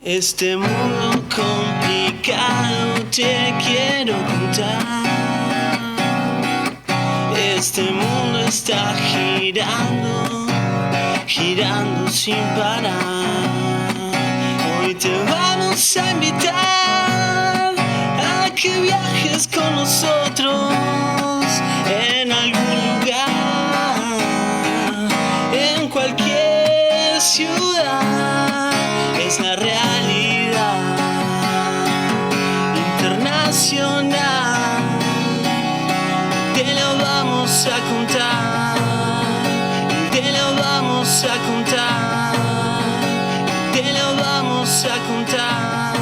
Este mundo complicado te quiero contar. Este mundo está girando, girando sin parar. Hoy te vamos a invitar a que viajes con nosotros en algún lugar, en cualquier ciudad. Es la realidad internacional. Te lo vamos a contar, te lo vamos a contar, te lo vamos a contar.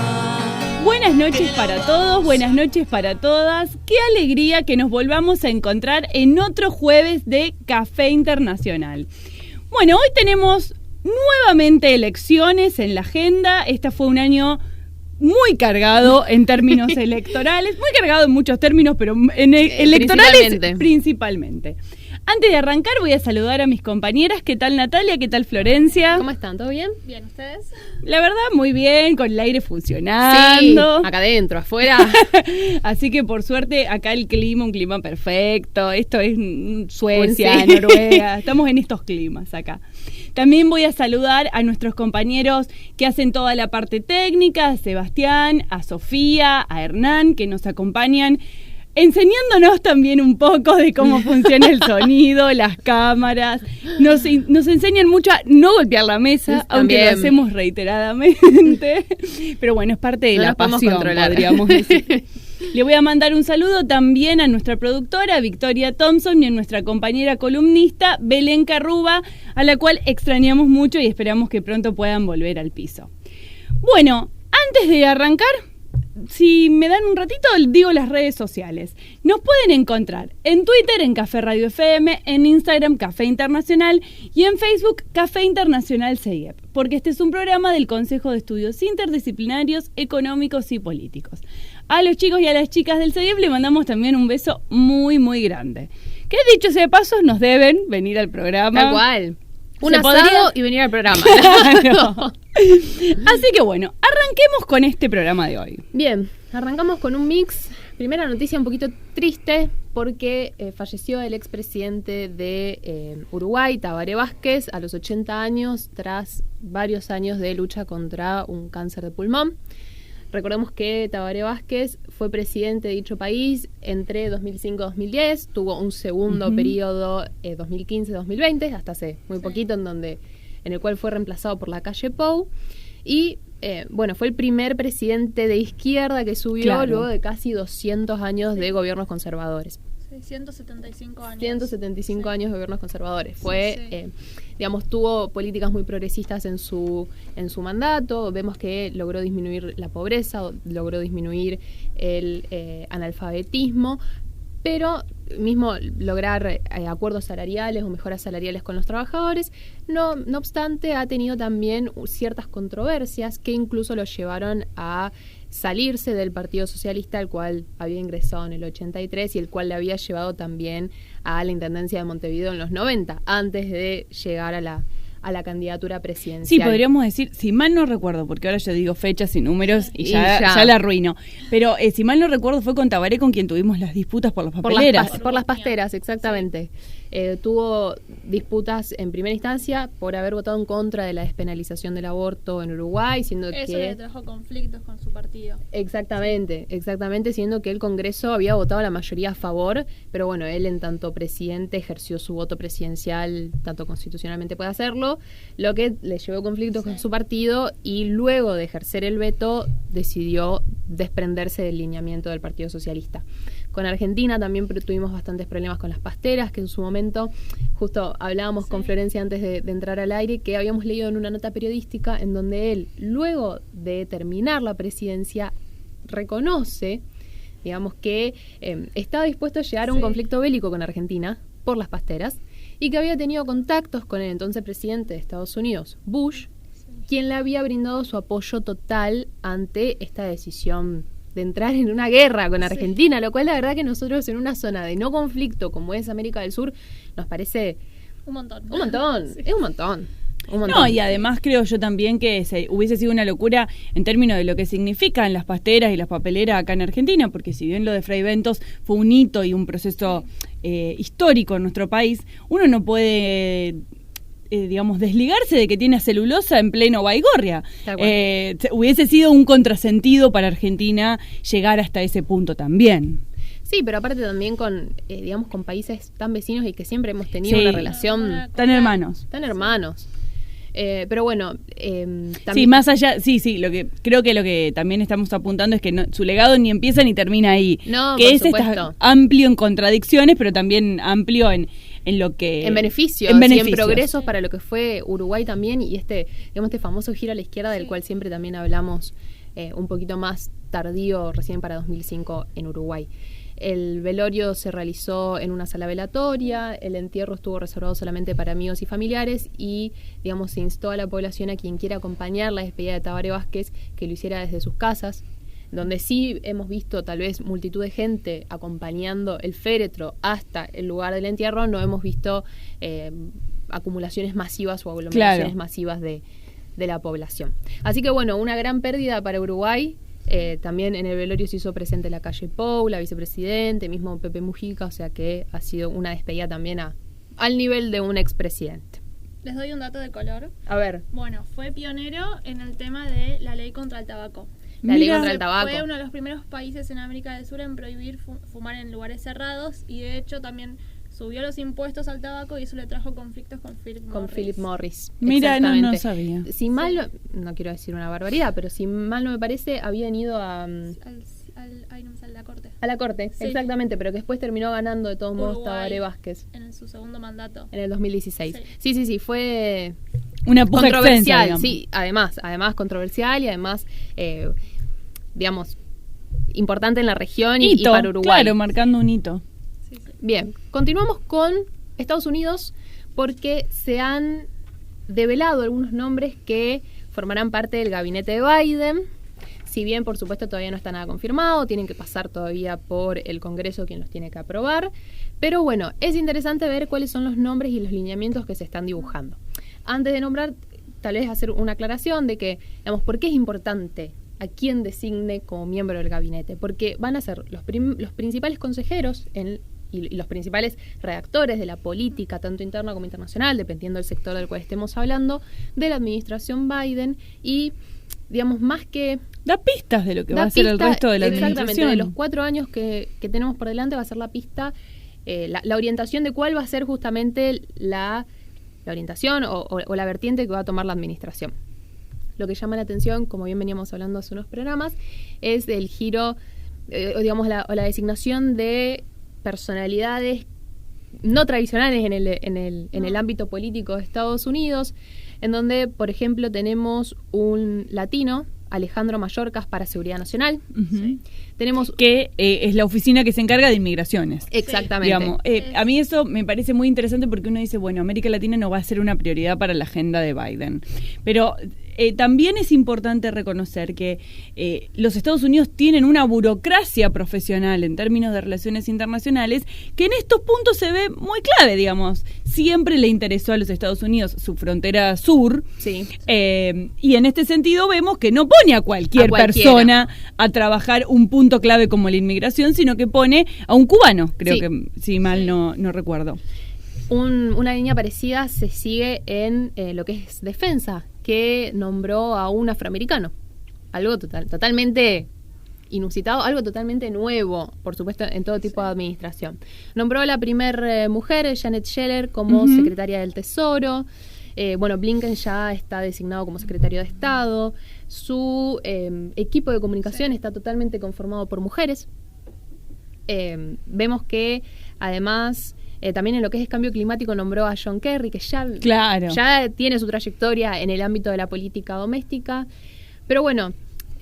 Buenas noches para todos, buenas noches para todas. Qué alegría que nos volvamos a encontrar en otro jueves de Café Internacional. Bueno, hoy tenemos nuevamente elecciones en la agenda. Este fue un año muy cargado en términos electorales, muy cargado en muchos términos, pero en electorales principalmente. Antes de arrancar voy a saludar a mis compañeras. ¿Qué tal Natalia? ¿Qué tal Florencia? ¿Cómo están? ¿Todo bien? Bien, ¿ustedes? La verdad, muy bien, con el aire funcionando. Sí, acá adentro, afuera. Así que por suerte acá el clima, un clima perfecto. Esto es Suecia, sí. Noruega. Estamos en estos climas acá. También voy a saludar a nuestros compañeros que hacen toda la parte técnica, a Sebastián, a Sofía, a Hernán, que nos acompañan, enseñándonos también un poco de cómo funciona el sonido, las cámaras. Nos enseñan mucho a no golpear la mesa, aunque lo hacemos reiteradamente. Pero bueno, es parte de la pasión, podríamos decir. Le voy a mandar un saludo también a nuestra productora Victoria Thompson y a nuestra compañera columnista Belén Carruba, a la cual extrañamos mucho y esperamos que pronto puedan volver al piso. Bueno, antes de arrancar, si me dan un ratito, digo las redes sociales. Nos pueden encontrar en Twitter, en Café Radio FM, en Instagram, Café Internacional, y en Facebook, Café Internacional CEIEP, porque este es un programa del Consejo de Estudios Interdisciplinarios, Económicos y Políticos. A los chicos y a las chicas del CEIEP le mandamos también un beso muy, muy grande. Que dicho sea de paso, nos deben venir al programa. Tal cual. Un asado y venir al programa. Claro. Así que bueno, arranquemos con este programa de hoy. Bien, arrancamos con un mix. Primera noticia un poquito triste porque falleció el expresidente de Uruguay, Tabaré Vázquez, a los 80 años, tras varios años de lucha contra un cáncer de pulmón. Recordemos que Tabaré Vázquez fue presidente de dicho país entre 2005 y 2010, tuvo un segundo periodo 2015-2020, hasta hace muy poquito, en el cual fue reemplazado por Lacalle Pou, y bueno, fue el primer presidente de izquierda que subió luego de casi 200 años de gobiernos conservadores. 175 años. 175 años de gobiernos conservadores. Digamos, tuvo políticas muy progresistas en su mandato. Vemos que logró disminuir la pobreza, logró disminuir el analfabetismo, pero mismo lograr acuerdos salariales o mejoras salariales con los trabajadores. No obstante, ha tenido también ciertas controversias que incluso lo llevaron a salirse del Partido Socialista, al cual había ingresado en el 83 y el cual le había llevado también a la Intendencia de Montevideo en los 90, antes de llegar a la candidatura presidencial. Sí, podríamos decir, si mal no recuerdo, porque ahora yo digo fechas y números y ya la arruino, pero si mal no recuerdo fue con Tabaré con quien tuvimos las disputas por las papeleras. Por las pasteras, exactamente. Tuvo disputas en primera instancia por haber votado en contra de la despenalización del aborto en Uruguay, siendo Eso le trajo conflictos con su partido. Exactamente, siendo que el Congreso había votado la mayoría a favor, pero bueno, él en tanto presidente ejerció su voto presidencial, tanto constitucionalmente puede hacerlo, lo que le llevó conflictos con su partido, y luego de ejercer el veto decidió desprenderse del lineamiento del Partido Socialista. Con Argentina también tuvimos bastantes problemas con las pasteras, que en su momento, justo hablábamos con Florencia antes de entrar al aire, que habíamos leído en una nota periodística en donde él, luego de terminar la presidencia, reconoce, digamos, que estaba dispuesto a llegar a un conflicto bélico con Argentina por las pasteras, y que había tenido contactos con el entonces presidente de Estados Unidos, Bush, quien le había brindado su apoyo total ante esta decisión de entrar en una guerra con Argentina, lo cual la verdad que nosotros en una zona de no conflicto como es América del Sur nos parece un montón. Es un montón. Un montón. No, y además creo yo también que hubiese sido una locura en términos de lo que significan las pasteras y las papeleras acá en Argentina, porque si bien lo de Frei Ventos fue un hito y un proceso histórico en nuestro país, uno no puede digamos, desligarse de que tiene celulosa en pleno Baigorria. Hubiese sido un contrasentido para Argentina llegar hasta ese punto también. Sí, pero aparte también con, digamos, con países tan vecinos y que siempre hemos tenido una relación tan hermanos. Pero bueno, también... Sí, más allá, lo que creo que lo que también estamos apuntando es que su legado ni empieza ni termina ahí. No, que por supuesto. Amplio en contradicciones, pero también amplio en lo que... En beneficios y en progresos para lo que fue Uruguay también, y este famoso giro a la izquierda del cual siempre también hablamos, un poquito más tardío, recién para 2005 en Uruguay. El velorio se realizó en una sala velatoria, el entierro estuvo reservado solamente para amigos y familiares y, digamos, se instó a la población, a quien quiera acompañar la despedida de Tabaré Vázquez, que lo hiciera desde sus casas, donde sí hemos visto tal vez multitud de gente acompañando el féretro hasta el lugar del entierro, no hemos visto acumulaciones masivas o aglomeraciones masivas de la población. Así que bueno, una gran pérdida para Uruguay. También en el velorio se hizo presente la calle Pou, la vicepresidente, mismo Pepe Mujica, o sea que ha sido una despedida también al nivel de un expresidente. Les doy un dato de color. A ver. Bueno, fue pionero en el tema de la ley contra el tabaco. La ley contra el tabaco. Fue uno de los primeros países en América del Sur en prohibir fumar en lugares cerrados y de hecho también subió los impuestos al tabaco y eso le trajo conflictos con Philip Morris. Mira, no sabía. Si mal, no quiero decir una barbaridad, pero si mal no me parece, habían ido a la corte. A la corte, sí. Exactamente, pero que después terminó ganando de todos modos Tabaré Vázquez. En su segundo mandato. En el 2016. Sí, fue una puja controversial, extensa, sí, además controversial y además, digamos, importante en la región y para Uruguay. Claro, marcando un hito. Bien, continuamos con Estados Unidos porque se han develado algunos nombres que formarán parte del gabinete de Biden. Si bien, por supuesto, todavía no está nada confirmado, tienen que pasar todavía por el Congreso quien los tiene que aprobar. Pero bueno, es interesante ver cuáles son los nombres y los lineamientos que se están dibujando. Antes de nombrar, tal vez hacer una aclaración de que, digamos, ¿por qué es importante a quién designe como miembro del gabinete? Porque van a ser los principales consejeros y los principales redactores de la política, tanto interna como internacional, dependiendo del sector del cual estemos hablando, de la administración Biden y, digamos, más que... Da pistas de lo que va a ser el resto de la administración. Exactamente, de los 4 años que tenemos por delante va a ser la pista, la orientación de cuál va a ser justamente la orientación o la vertiente que va a tomar la administración. Lo que llama la atención, como bien veníamos hablando hace unos programas, es el giro, digamos, o la designación de personalidades no tradicionales en el ámbito político de Estados Unidos, en donde, por ejemplo, tenemos un latino, Alejandro Mayorkas, para Seguridad Nacional. Uh-huh. Tenemos que es la oficina que se encarga de inmigraciones. Exactamente. Digamos, a mí eso me parece muy interesante porque uno dice, bueno, América Latina no va a ser una prioridad para la agenda de Biden. Pero también es importante reconocer que los Estados Unidos tienen una burocracia profesional en términos de relaciones internacionales que en estos puntos se ve muy clave, digamos. Siempre le interesó a los Estados Unidos su frontera sur. Sí. Y en este sentido vemos que no pone a cualquier persona a trabajar un punto clave como la inmigración, sino que pone a un cubano, creo que, si mal no recuerdo. Una línea parecida se sigue en lo que es defensa, que nombró a un afroamericano. Algo totalmente inusitado, algo totalmente nuevo, por supuesto, en todo tipo de administración. Nombró a la primer mujer, Janet Scheller, como secretaria del Tesoro. Blinken ya está designado como secretario de Estado. Su equipo de comunicación está totalmente conformado por mujeres. Vemos que, además... también en lo que es cambio climático nombró a John Kerry, que ya tiene su trayectoria en el ámbito de la política doméstica. Pero bueno...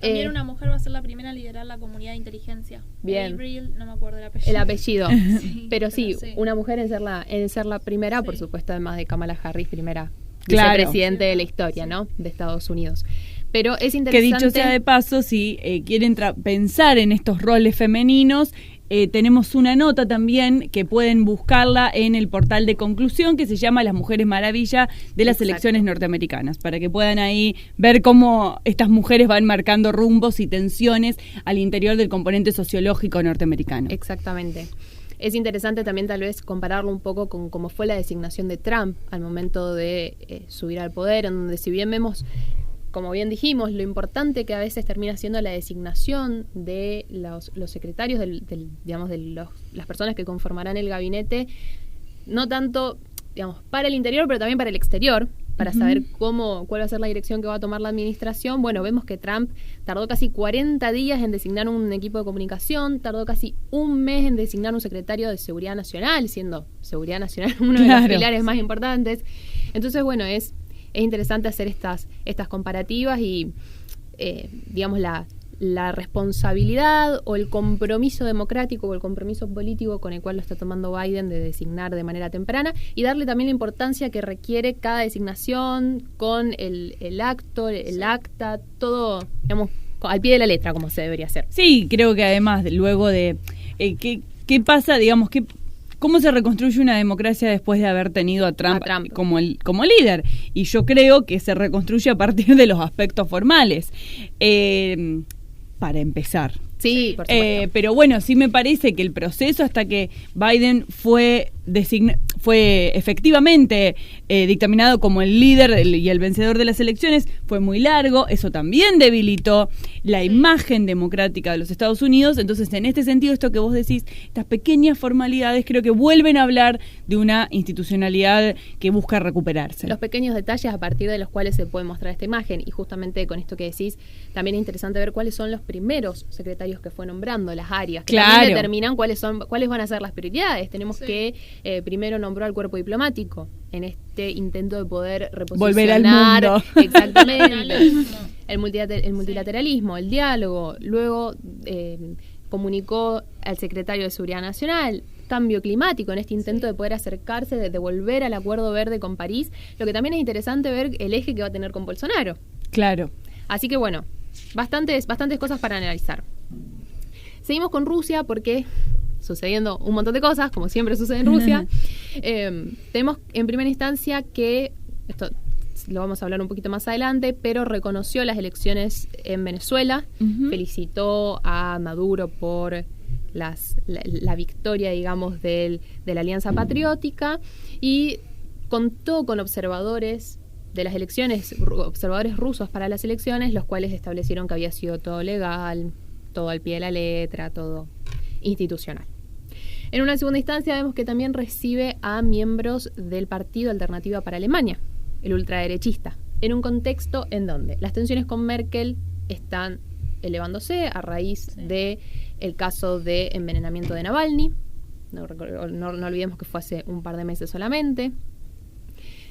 También una mujer va a ser la primera en liderar la comunidad de inteligencia. Bien. Gabriel, no me acuerdo el apellido. El apellido. Sí, pero sí, una mujer en ser la primera, por supuesto, además de Kamala Harris, primera vicepresidente de la historia, ¿no? De Estados Unidos. Pero es interesante... Que dicho sea de paso, si quieren pensar en estos roles femeninos, tenemos una nota también que pueden buscarla en el portal de Conclusión, que se llama Las Mujeres Maravilla de las Elecciones Norteamericanas, para que puedan ahí ver cómo estas mujeres van marcando rumbos y tensiones al interior del componente sociológico norteamericano. Exactamente. Es interesante también tal vez compararlo un poco con cómo fue la designación de Trump al momento de subir al poder, en donde si bien vemos, como bien dijimos, lo importante que a veces termina siendo la designación de los secretarios, digamos, de las personas que conformarán el gabinete, no tanto, digamos, para el interior, pero también para el exterior, para saber cuál va a ser la dirección que va a tomar la administración. Bueno, vemos que Trump tardó casi 40 días en designar un equipo de comunicación, tardó casi un mes en designar un secretario de Seguridad Nacional, siendo Seguridad Nacional uno de los pilares más importantes. Entonces, bueno, es interesante hacer estas comparativas y, digamos, la responsabilidad o el compromiso democrático o el compromiso político con el cual lo está tomando Biden de designar de manera temprana y darle también la importancia que requiere cada designación con el acto, el acta, todo, digamos, al pie de la letra, como se debería hacer. Sí, creo que además, luego de... ¿Qué pasa, digamos, ¿cómo se reconstruye una democracia después de haber tenido a Trump como líder? Y yo creo que se reconstruye a partir de los aspectos formales. Para empezar. Sí, por supuesto. Pero bueno, sí me parece que el proceso hasta que Biden fue efectivamente dictaminado como el líder y el vencedor de las elecciones fue muy largo. Eso también debilitó la imagen democrática de los Estados Unidos. Entonces, en este sentido, esto que vos decís, estas pequeñas formalidades creo que vuelven a hablar de una institucionalidad que busca recuperarse. Los pequeños detalles a partir de los cuales se puede mostrar esta imagen. Y justamente con esto que decís, también es interesante ver cuáles son los primeros secretarios que fue nombrando, las áreas, que también determinan cuáles van a ser las prioridades. Tenemos que primero nombró al cuerpo diplomático en este intento de poder reposicionar volver al mundo. Exactamente el multilateralismo, el diálogo. Luego comunicó al secretario de Seguridad Nacional cambio climático en este intento de poder acercarse, de volver al Acuerdo Verde con París. Lo que también es interesante ver el eje que va a tener con Bolsonaro. Claro. Así que bueno, bastantes cosas para analizar. Seguimos con Rusia porque sucediendo un montón de cosas, como siempre sucede en Rusia. Tenemos en primera instancia que, esto lo vamos a hablar un poquito más adelante, pero reconoció las elecciones en Venezuela, felicitó a Maduro por la victoria, digamos, de la Alianza Patriótica y contó con observadores de las elecciones, observadores rusos para las elecciones, los cuales establecieron que había sido todo legal, todo al pie de la letra, todo institucional. En una segunda instancia vemos que también recibe a miembros del Partido Alternativa para Alemania, el ultraderechista, en un contexto en donde las tensiones con Merkel están elevándose a raíz de el caso de envenenamiento de Navalny. No olvidemos que fue hace un par de meses solamente.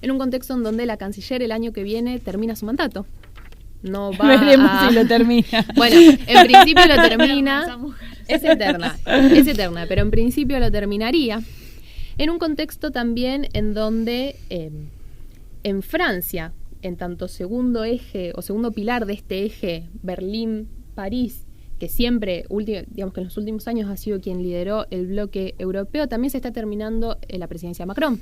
En un contexto en donde la canciller el año que viene termina su mandato. No va Veremos si lo termina. Bueno, en principio lo termina. Es eterna, pero en principio lo terminaría. En un contexto también en donde en Francia, en tanto segundo eje o segundo pilar de este eje Berlín-París, que siempre, digamos que en los últimos años ha sido quien lideró el bloque europeo, también se está terminando la presidencia de Macron.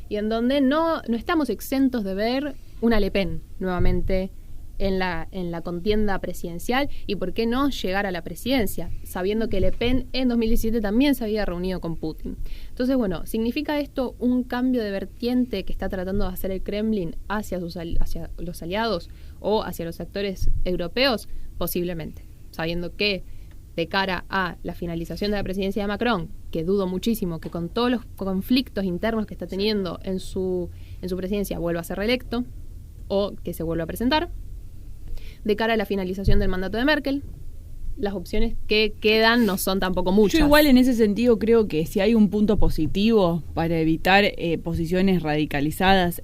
Y en donde no estamos exentos de ver una Le Pen nuevamente en la contienda presidencial y por qué no llegar a la presidencia, sabiendo que Le Pen en 2017 también se había reunido con Putin. Entonces, bueno, ¿significa esto un cambio de vertiente que está tratando de hacer el Kremlin hacia los aliados o hacia los actores europeos? Posiblemente, sabiendo que de cara a la finalización de la presidencia de Macron, que dudo muchísimo que con todos los conflictos internos que está teniendo en su presidencia vuelva a ser reelecto o que se vuelva a presentar. De cara a la finalización del mandato de Merkel, las opciones que quedan no son tampoco muchas. Yo igual en ese sentido creo que si hay un punto positivo para evitar posiciones radicalizadas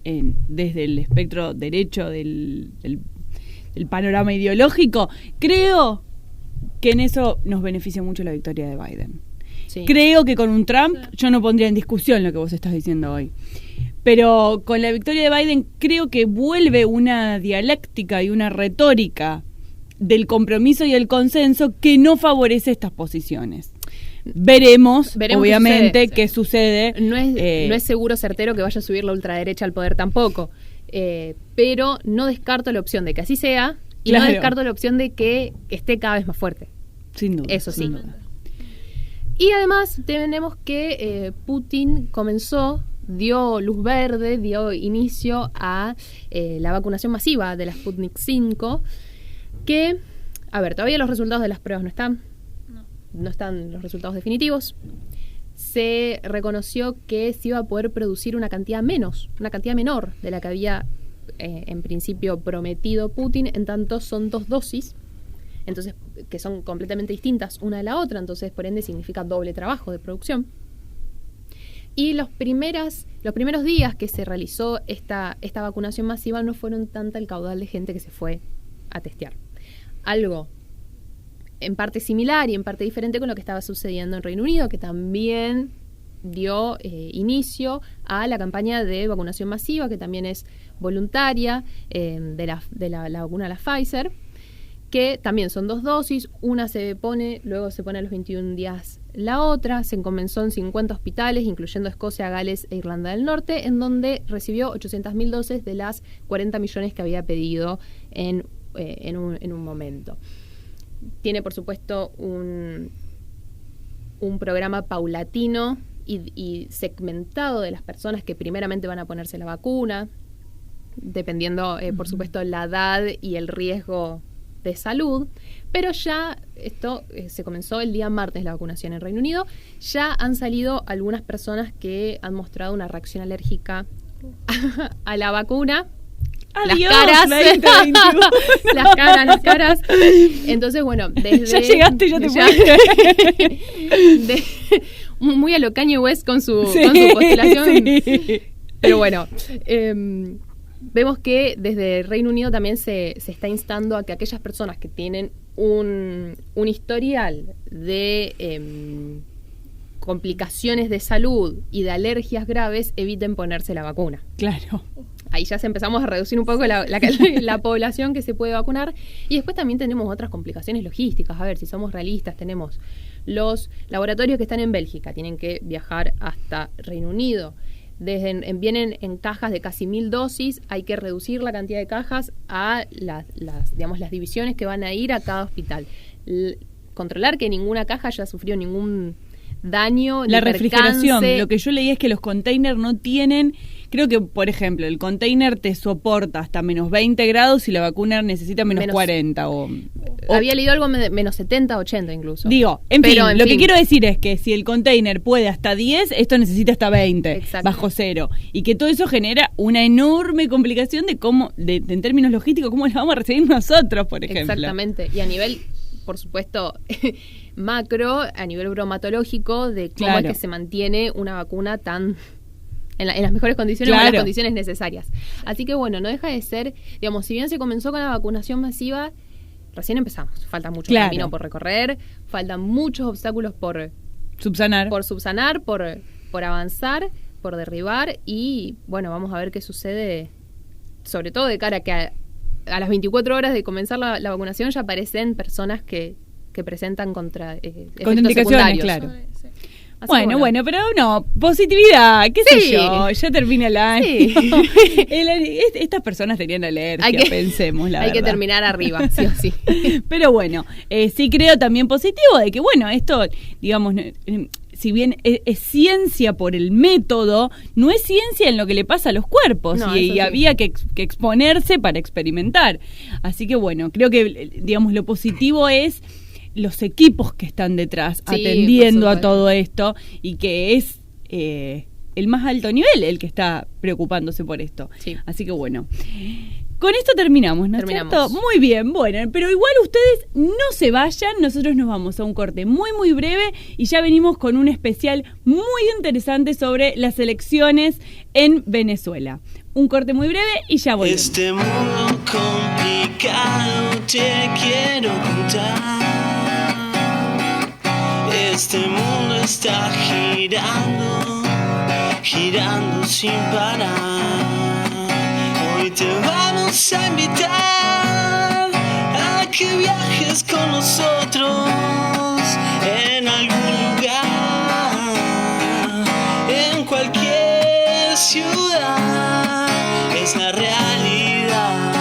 desde el espectro derecho del panorama ideológico, creo que en eso nos beneficia mucho la victoria de Biden. Sí. Creo que con un Trump yo no pondría en discusión lo que vos estás diciendo hoy. Pero con la victoria de Biden creo que vuelve una dialéctica y una retórica del compromiso y el consenso que no favorece estas posiciones. Veremos obviamente, qué sucede. No es seguro certero que vaya a subir la ultraderecha al poder tampoco. Pero no descarto la opción de que así sea y no descarto la opción de que esté cada vez más fuerte. Sin duda. Eso sí. Sin duda. Y además tenemos que Putin dio luz verde, dio inicio a la vacunación masiva de la Sputnik 5, que, a ver, todavía los resultados de las pruebas no están. No están los resultados definitivos. Se reconoció que se iba a poder producir una cantidad menor de la que había en principio prometido Putin, en tanto son 2 dosis, entonces que son completamente distintas una de la otra, entonces por ende significa doble trabajo de producción. Y los primeros días que se realizó esta vacunación masiva no fueron tanta el caudal de gente que se fue a testear. Algo en parte similar y en parte diferente con lo que estaba sucediendo en Reino Unido, que también dio inicio a la campaña de vacunación masiva, que también es voluntaria, de la vacuna de la Pfizer, que también son 2 dosis, una se pone, luego se pone a los 21 días la otra. Se comenzó en 50 hospitales, incluyendo Escocia, Gales e Irlanda del Norte, en donde recibió 800.000 dosis de las 40 millones que había pedido en un momento. Tiene, por supuesto, un programa paulatino y segmentado de las personas que primeramente van a ponerse la vacuna, dependiendo, por supuesto, la edad y el riesgo de salud. Pero ya esto se comenzó el día martes, la vacunación en Reino Unido. Ya han salido algunas personas que han mostrado una reacción alérgica a la vacuna. Adiós, las caras. Entonces, bueno, desde... Ya llegaste, ya te fuiste. Muy a lo Kanye West con su postulación. Sí. Pero bueno, vemos que desde Reino Unido también se está instando a que aquellas personas que tienen un historial de complicaciones de salud y de alergias graves eviten ponerse la vacuna. Claro. Ahí ya empezamos a reducir un poco la población que se puede vacunar. Y después también tenemos otras complicaciones logísticas. A ver, si somos realistas, tenemos los laboratorios que están en Bélgica, tienen que viajar hasta Reino Unido. Vienen en cajas de casi 1.000 dosis, hay que reducir la cantidad de cajas a las divisiones que van a ir a cada hospital. Controlar que ninguna caja haya sufrido ningún daño. La refrigeración, lo que yo leí es que los containers no tienen, creo que por ejemplo el container te soporta hasta menos 20 grados y la vacuna necesita menos 40 había leído algo menos 70, 80 incluso. Digo, en fin, que quiero decir es que si el container puede hasta 10, esto necesita hasta 20 bajo cero, y que todo eso genera una enorme complicación de cómo, en términos logísticos, cómo la vamos a recibir nosotros, por ejemplo. Exactamente, y a nivel, por supuesto, macro, a nivel bromatológico, de cómo es que se mantiene una vacuna tan en las mejores condiciones o en las condiciones necesarias. Así que bueno, no deja de ser, digamos, si bien se comenzó con la vacunación masiva, recién empezamos. Falta mucho camino por recorrer, faltan muchos obstáculos por subsanar, por avanzar, por derribar, y bueno, vamos a ver qué sucede, sobre todo de cara a que a las 24 horas de comenzar la vacunación ya aparecen personas que presentan contraindicaciones, claro. Bueno, pero no, positividad, qué sé yo, ya termina el año. Sí. Estas personas tenían alergia, pensemos, la verdad. Hay que terminar arriba, sí o sí. Pero bueno, sí creo también positivo de que, bueno, esto, digamos, si bien es ciencia por el método, no es ciencia en lo que le pasa a los cuerpos, y había que exponerse para experimentar. Así que bueno, creo que, digamos, lo positivo es los equipos que están detrás atendiendo a todo esto, y que es el más alto nivel el que está preocupándose por esto. Sí. Así que bueno, con esto terminamos, ¿no es cierto? Muy bien, bueno, pero igual ustedes no se vayan, nosotros nos vamos a un corte muy muy breve y ya venimos con un especial muy interesante sobre las elecciones en Venezuela. Un corte muy breve y ya volvemos. Este mundo complicado te quiero contar. Este mundo está girando girando sin parar. Hoy te vamos a invitar a que viajes con nosotros en algún lugar, en cualquier ciudad. Es la realidad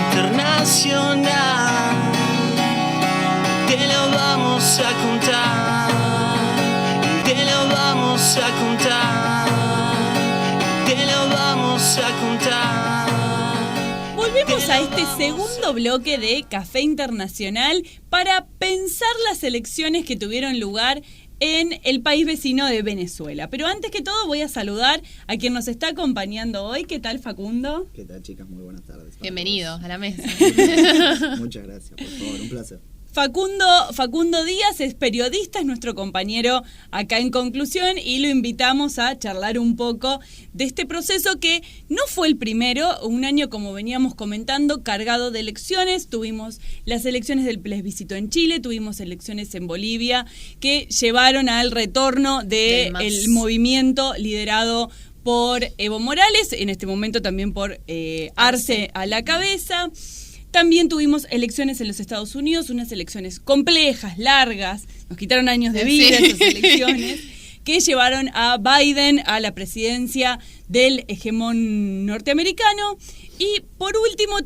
internacional, te lo vamos a contar, te lo vamos a contar, te lo vamos a contar. Volvemos a este segundo bloque de Café Internacional para pensar las elecciones que tuvieron lugar en el país vecino de Venezuela. Pero antes que todo voy a saludar a quien nos está acompañando hoy. ¿Qué tal, Facundo? ¿Qué tal, chicas? Muy buenas tardes. Bienvenido a la mesa. Muchas gracias, por favor, un placer. Facundo Díaz es periodista, es nuestro compañero acá en Conclusión y lo invitamos a charlar un poco de este proceso que no fue el primero, un año como veníamos comentando, cargado de elecciones. Tuvimos las elecciones del plebiscito en Chile, tuvimos elecciones en Bolivia que llevaron al retorno del movimiento liderado por Evo Morales, en este momento también por Arce a la cabeza. También tuvimos elecciones en los Estados Unidos, unas elecciones complejas, largas, nos quitaron años de vida esas elecciones, que llevaron a Biden a la presidencia del hegemón norteamericano. Y por último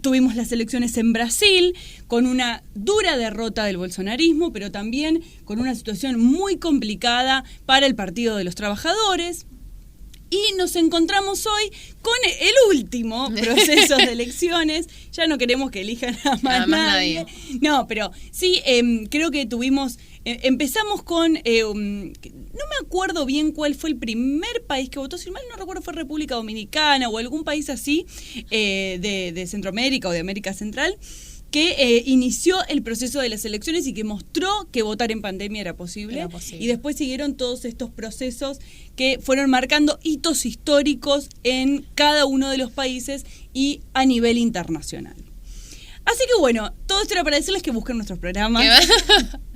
tuvimos las elecciones en Brasil, con una dura derrota del bolsonarismo, pero también con una situación muy complicada para el Partido de los Trabajadores. Y nos encontramos hoy con el último proceso de elecciones. Ya no queremos que elijan a más nadie. No, pero sí, creo que tuvimos... empezamos con... no me acuerdo bien cuál fue el primer país que votó. Si mal no recuerdo, fue República Dominicana o algún país así de Centroamérica o de América Central, que inició el proceso de las elecciones y que mostró que votar en pandemia era posible. Y después siguieron todos estos procesos que fueron marcando hitos históricos en cada uno de los países y a nivel internacional. Así que bueno, todo esto era para decirles que busquen nuestros programas.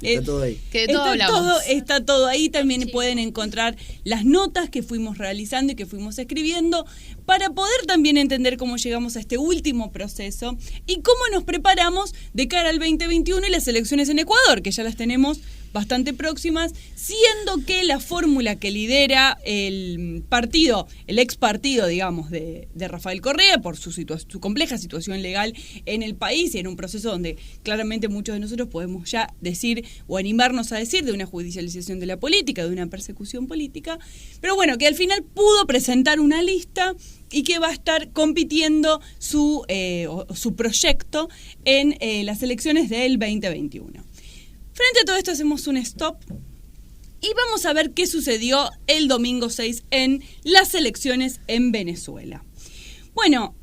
Está todo ahí. Que de todo hablamos. Está todo ahí. También pueden encontrar las notas que fuimos realizando y que fuimos escribiendo para poder también entender cómo llegamos a este último proceso y cómo nos preparamos de cara al 2021 y las elecciones en Ecuador, que ya las tenemos bastante próximas, siendo que la fórmula que lidera el partido, el ex partido, digamos, de Rafael Correa, por su compleja situación legal en el país y en un proceso donde claramente muchos de nosotros podemos ya decir o animarnos a decir de una judicialización de la política, de una persecución política, pero bueno, que al final pudo presentar una lista y que va a estar compitiendo su proyecto en las elecciones del 2021. Frente a todo esto hacemos un stop y vamos a ver qué sucedió el domingo 6 en las elecciones en Venezuela. Bueno,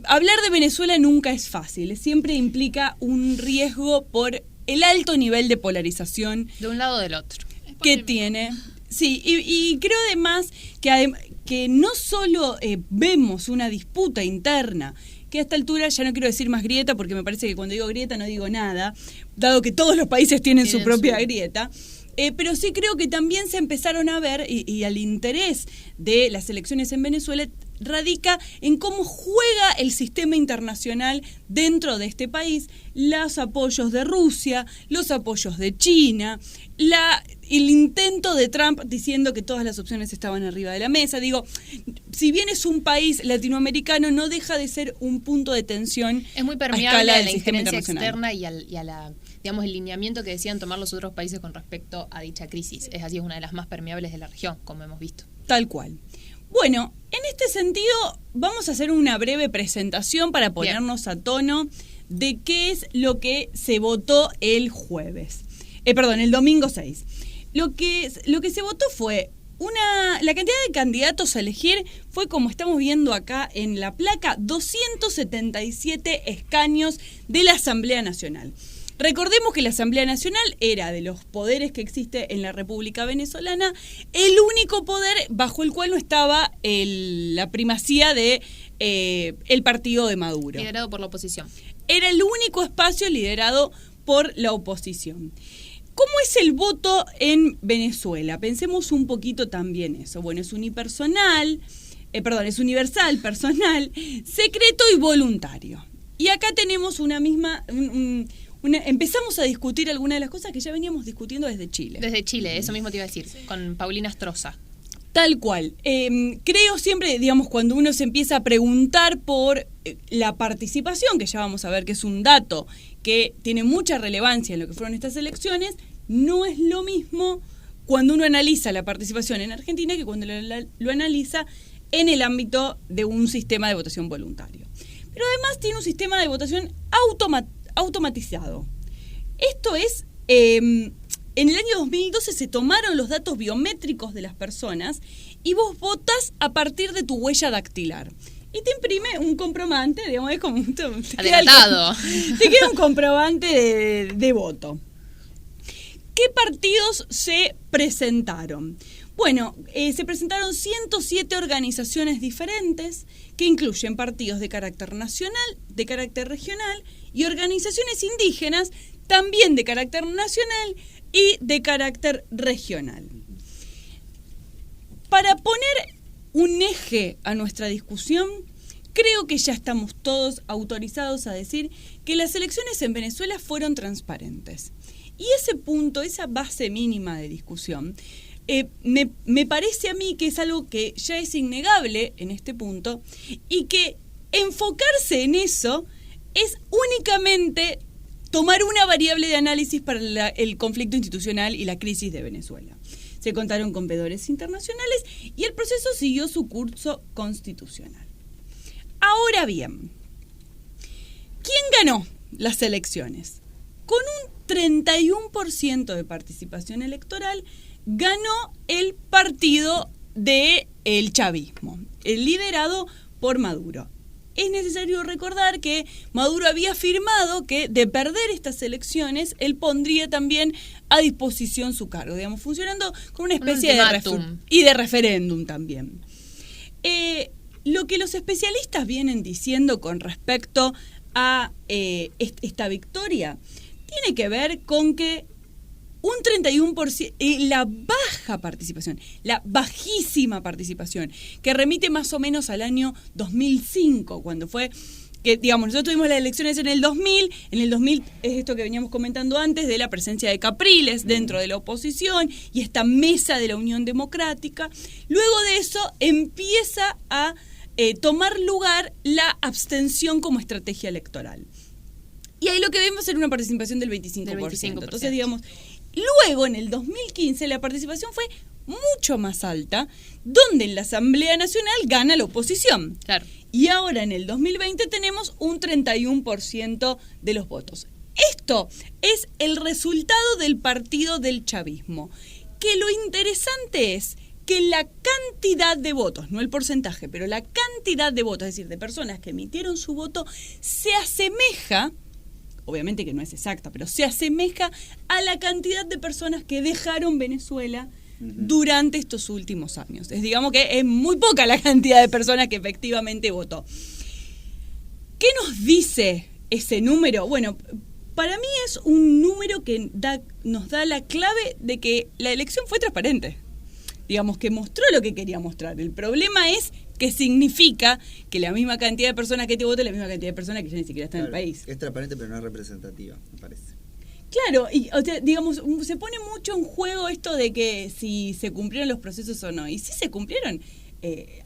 hablar de Venezuela nunca es fácil, siempre implica un riesgo por el alto nivel de polarización. De un lado o del otro. Que tiene. Sí, y creo además que no solo vemos una disputa interna, que a esta altura ya no quiero decir más grieta, porque me parece que cuando digo grieta no digo nada, dado que todos los países tienen su propia grieta, pero sí creo que también se empezaron a ver, y el interés de las elecciones en Venezuela radica en cómo juega el sistema internacional dentro de este país, los apoyos de Rusia, los apoyos de China, el intento de Trump diciendo que todas las opciones estaban arriba de la mesa. Digo, si bien es un país latinoamericano, no deja de ser un punto de tensión. Es muy permeable a la injerencia externa y a la, digamos, el lineamiento que decían tomar los otros países con respecto a dicha crisis. Es así, es una de las más permeables de la región, como hemos visto. Tal cual. Bueno, en este sentido vamos a hacer una breve presentación para ponernos a tono de qué es lo que se votó el domingo 6. Lo que se votó fue la cantidad de candidatos a elegir fue, como estamos viendo acá en la placa, 277 escaños de la Asamblea Nacional. Recordemos que la Asamblea Nacional era, de los poderes que existe en la República Venezolana, el único poder bajo el cual no estaba la primacía de el partido de Maduro. Liderado por la oposición. Era el único espacio liderado por la oposición. ¿Cómo es el voto en Venezuela? Pensemos un poquito también eso. Bueno, es universal, personal, secreto y voluntario. Y acá tenemos empezamos a discutir algunas de las cosas que ya veníamos discutiendo desde Chile. Desde Chile, eso mismo te iba a decir, con Paulina Stroza. Tal cual. Creo siempre, digamos, cuando uno se empieza a preguntar por la participación, que ya vamos a ver que es un dato que tiene mucha relevancia en lo que fueron estas elecciones, no es lo mismo cuando uno analiza la participación en Argentina que cuando lo analiza en el ámbito de un sistema de votación voluntario. Pero además tiene un sistema de votación automatizado. Esto es, en el año 2012 se tomaron los datos biométricos de las personas y vos votás a partir de tu huella dactilar. Y te imprime un comprobante, digamos, es como adelantado. Te queda un comprobante de voto. ¿Qué partidos se presentaron? Bueno, se presentaron 107 organizaciones diferentes que incluyen partidos de carácter nacional, de carácter regional y organizaciones indígenas también de carácter nacional y de carácter regional. Para poner un eje a nuestra discusión, creo que ya estamos todos autorizados a decir que las elecciones en Venezuela fueron transparentes. Y ese punto, esa base mínima de discusión, me parece a mí que es algo que ya es innegable en este punto y que enfocarse en eso es únicamente tomar una variable de análisis para el conflicto institucional y la crisis de Venezuela. Se contaron con veedores internacionales y el proceso siguió su curso constitucional. Ahora bien, ¿quién ganó las elecciones? Con un 31% de participación electoral, ganó el partido del chavismo, liderado por Maduro. Es necesario recordar que Maduro había afirmado que de perder estas elecciones, él pondría también a disposición su cargo, digamos, funcionando como una especie de referéndum también. Lo que los especialistas vienen diciendo con respecto a esta victoria tiene que ver con que un 31%, la baja participación, la bajísima participación, que remite más o menos al año 2005, cuando fue que, digamos, nosotros tuvimos las elecciones en el 2000 es esto que veníamos comentando antes de la presencia de Capriles dentro de la oposición y esta mesa de la Unión Democrática. Luego de eso empieza a tomar lugar la abstención como estrategia electoral. Y ahí lo que vemos es una participación del 25%. Entonces, digamos, luego en el 2015 la participación fue mucho más alta, donde en la Asamblea Nacional gana la oposición. Claro. Y ahora en el 2020 tenemos un 31% de los votos. Esto es el resultado del partido del chavismo. Que lo interesante es que la cantidad de votos, no el porcentaje, pero la cantidad de votos, es decir, de personas que emitieron su voto, se asemeja, obviamente que no es exacta, pero se asemeja a la cantidad de personas que dejaron Venezuela durante estos últimos años. Es, digamos que es muy poca la cantidad de personas que efectivamente votó. ¿Qué nos dice ese número? Bueno, para mí es un número que nos da la clave de que la elección fue transparente. Digamos que mostró lo que quería mostrar. El problema es que significa que la misma cantidad de personas que te votan es la misma cantidad de personas que ya ni siquiera están en el país. Es transparente pero no es representativa, me parece. Claro, y o sea, digamos, se pone mucho en juego esto de que si se cumplieron los procesos o no. Y si se cumplieron,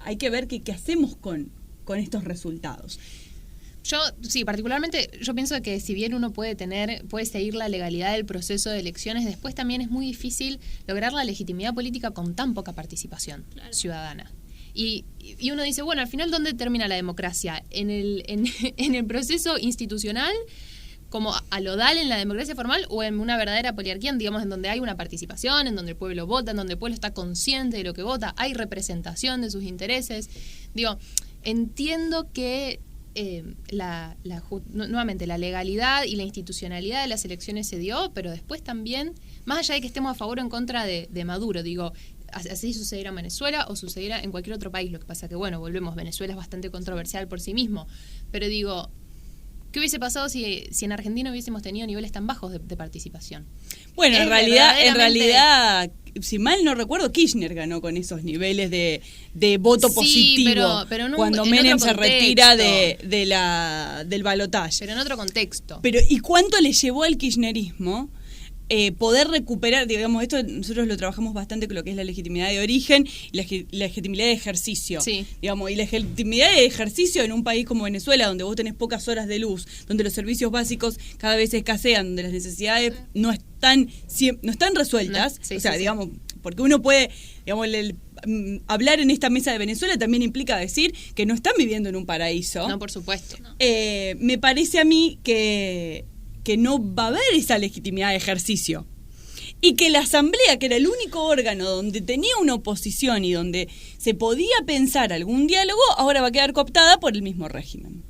hay que ver qué hacemos con estos resultados. Particularmente yo pienso que si bien uno puede seguir la legalidad del proceso de elecciones, después también es muy difícil lograr la legitimidad política con tan poca participación ciudadana. Y uno dice, bueno, al final, ¿dónde termina la democracia? ¿En el proceso institucional, como alodal en la democracia formal, o en una verdadera poliarquía, digamos, en donde hay una participación, en donde el pueblo vota, en donde el pueblo está consciente de lo que vota, hay representación de sus intereses? Digo, entiendo que nuevamente la legalidad y la institucionalidad de las elecciones se dio, pero después también, más allá de que estemos a favor o en contra de Maduro, digo, así sucediera en Venezuela o sucediera en cualquier otro país. Lo que pasa que, bueno, Venezuela es bastante controversial por sí mismo, pero digo, ¿Qué hubiese pasado si en Argentina hubiésemos tenido niveles tan bajos de participación? Bueno, en realidad, si mal no recuerdo, Kirchner ganó con esos niveles de voto positivo, pero cuando Menem se retira del balotaje. Pero en otro contexto. Pero ¿y cuánto le llevó al kirchnerismo poder recuperar, digamos, esto nosotros lo trabajamos bastante con lo que es la legitimidad de origen y la legitimidad de ejercicio, digamos, y la legitimidad de ejercicio en un país como Venezuela, donde vos tenés pocas horas de luz, donde los servicios básicos cada vez escasean, donde las necesidades no están resueltas, digamos, porque uno puede, digamos, hablar en esta mesa de Venezuela también implica decir que no están viviendo en un paraíso. No, por supuesto. No. Me parece a mí que no va a haber esa legitimidad de ejercicio. Y que la Asamblea, que era el único órgano donde tenía una oposición y donde se podía pensar algún diálogo, ahora va a quedar cooptada por el mismo régimen.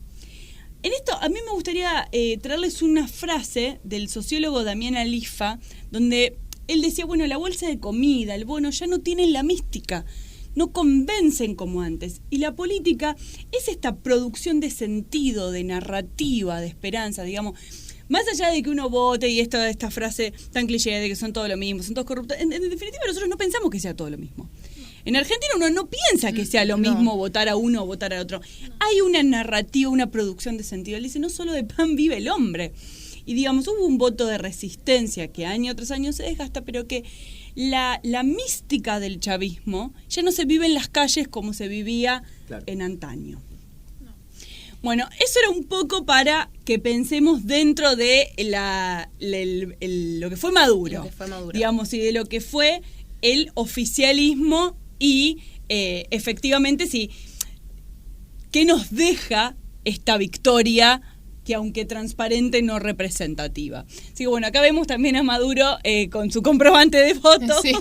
En esto, a mí me gustaría traerles una frase del sociólogo Damián Alifa, donde él decía, bueno, la bolsa de comida, el bono, ya no tienen la mística, no convencen como antes. Y la política es esta producción de sentido, de narrativa, de esperanza, digamos. Más allá de que uno vote y esta frase tan cliché de que son todo lo mismo, son todos corruptos, en definitiva nosotros no pensamos que sea todo lo mismo. En Argentina uno no piensa que sea lo mismo votar a uno o votar a otro. Hay una narrativa, una producción de sentido. Él dice, no solo de pan vive el hombre. Y digamos, hubo un voto de resistencia que año tras año se desgasta, pero que la mística del chavismo ya no se vive en las calles como se vivía en antaño. Bueno, eso era un poco para que pensemos dentro de lo que fue Maduro, digamos, y de lo que fue el oficialismo y efectivamente, sí, ¿qué nos deja esta victoria que aunque transparente no representativa? Así que bueno, acá vemos también a Maduro con su comprobante de voto, sí.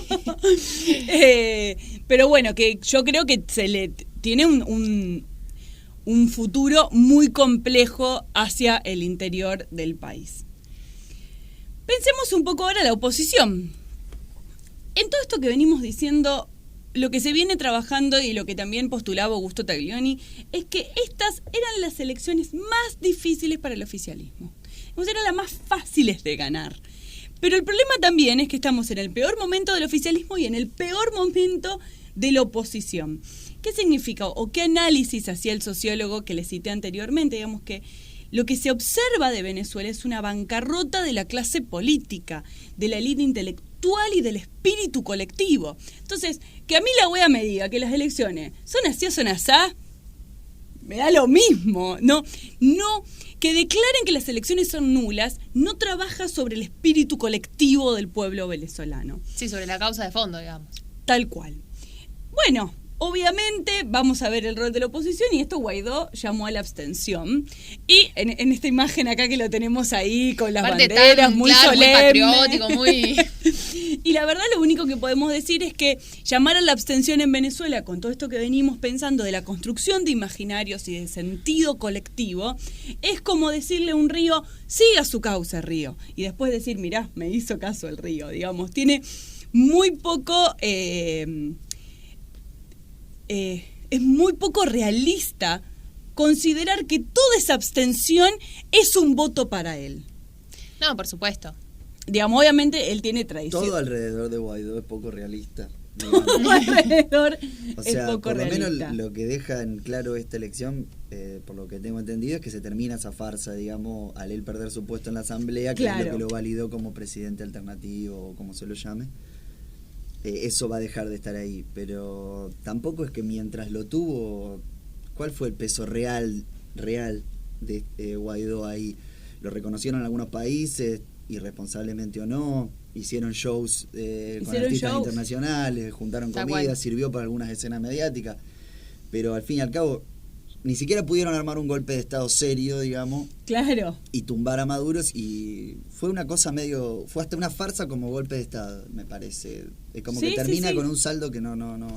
Pero bueno, que yo creo que se le tiene un futuro muy complejo hacia el interior del país. Pensemos un poco ahora la oposición. En todo esto que venimos diciendo, lo que se viene trabajando y lo que también postulaba Augusto Taglioni es que estas eran las elecciones más difíciles para el oficialismo. Eran las más fáciles de ganar. Pero el problema también es que estamos en el peor momento del oficialismo y en el peor momento de la oposición. ¿Qué significa o qué análisis hacía el sociólogo que le cité anteriormente? Digamos que lo que se observa de Venezuela es una bancarrota de la clase política, de la élite intelectual y del espíritu colectivo. Entonces, que a mí la OEA me diga que las elecciones son así o son asá, me da lo mismo. No, que declaren que las elecciones son nulas, no trabaja sobre el espíritu colectivo del pueblo venezolano. Sí, sobre la causa de fondo, digamos. Tal cual. Bueno, obviamente vamos a ver el rol de la oposición y esto Guaidó llamó a la abstención. Y en esta imagen acá que lo tenemos ahí con las banderas, muy solemne. Muy patriótico, muy... Y la verdad lo único que podemos decir es que llamar a la abstención en Venezuela con todo esto que venimos pensando de la construcción de imaginarios y de sentido colectivo es como decirle a un río, siga su cauce río. Y después decir, mirá, me hizo caso el río, digamos. Tiene muy poco... es muy poco realista considerar que toda esa abstención es un voto para él. No, por supuesto. Digamos, obviamente él tiene tradición. Todo alrededor de Guaidó es poco realista. Todo alrededor o sea, es poco por lo realista. menos lo que deja en claro esta elección, por lo que tengo entendido, es que se termina esa farsa, digamos, al él perder su puesto en la asamblea, que es lo que lo validó como presidente alternativo o como se lo llame. Eso va a dejar de estar ahí, pero tampoco es que mientras lo tuvo, ¿cuál fue el peso real de Guaidó ahí? Lo reconocieron en algunos países, irresponsablemente o no, hicieron shows con artistas internacionales, juntaron comida, sirvió para algunas escenas mediáticas, pero al fin y al cabo ni siquiera pudieron armar un golpe de estado serio, digamos, claro, y tumbar a Maduro, y fue una cosa fue hasta una farsa como golpe de estado, me parece. Es como que termina con un saldo que no.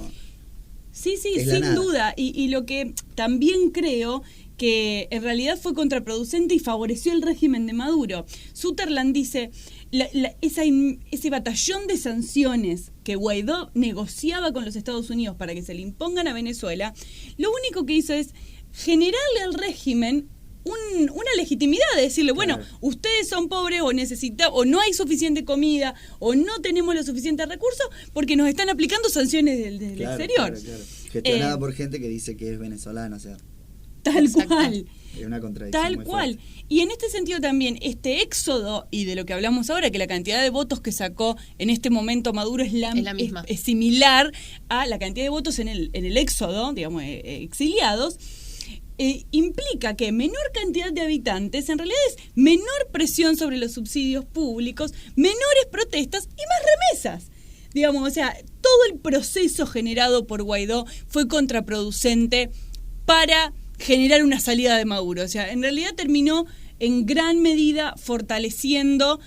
Sí, sin duda. Y lo que también creo que en realidad fue contraproducente y favoreció el régimen de Maduro. Sutherland dice, ese batallón de sanciones que Guaidó negociaba con los Estados Unidos para que se le impongan a Venezuela, lo único que hizo es generarle al régimen una legitimidad de decirle, bueno, ustedes son pobres o no hay suficiente comida o no tenemos los suficientes recursos porque nos están aplicando sanciones del exterior. Claro. Gestionada por gente que dice que es venezolana, o sea. Tal cual. Es una contradicción. Tal cual. Y en este sentido también, este éxodo, y de lo que hablamos ahora, que la cantidad de votos que sacó en este momento Maduro es la misma. Es similar a la cantidad de votos en el éxodo, digamos, exiliados, implica que menor cantidad de habitantes en realidad es menor presión sobre los subsidios públicos, menores protestas y más remesas. Digamos, o sea, todo el proceso generado por Guaidó fue contraproducente para generar una salida de Maduro. O sea, en realidad terminó en gran medida fortaleciendo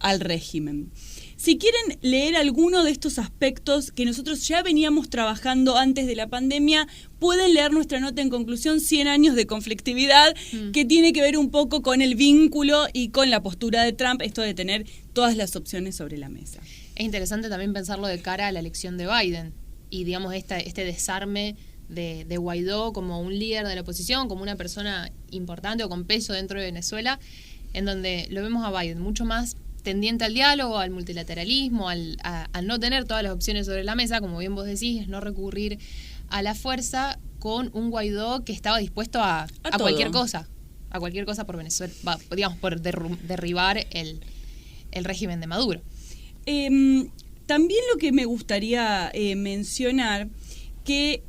al régimen. Si quieren leer alguno de estos aspectos que nosotros ya veníamos trabajando antes de la pandemia, pueden leer nuestra nota en conclusión, 100 años de conflictividad, que tiene que ver un poco con el vínculo y con la postura de Trump, esto de tener todas las opciones sobre la mesa. Es interesante también pensarlo de cara a la elección de Biden y, digamos, este desarme de Guaidó como un líder de la oposición, como una persona importante o con peso dentro de Venezuela, en donde lo vemos a Biden mucho más tendiente al diálogo, al multilateralismo, al no tener todas las opciones sobre la mesa, como bien vos decís, no recurrir a la fuerza, con un Guaidó que estaba dispuesto a cualquier cosa por Venezuela, digamos, por derribar el régimen de Maduro. También lo que me gustaría mencionar, que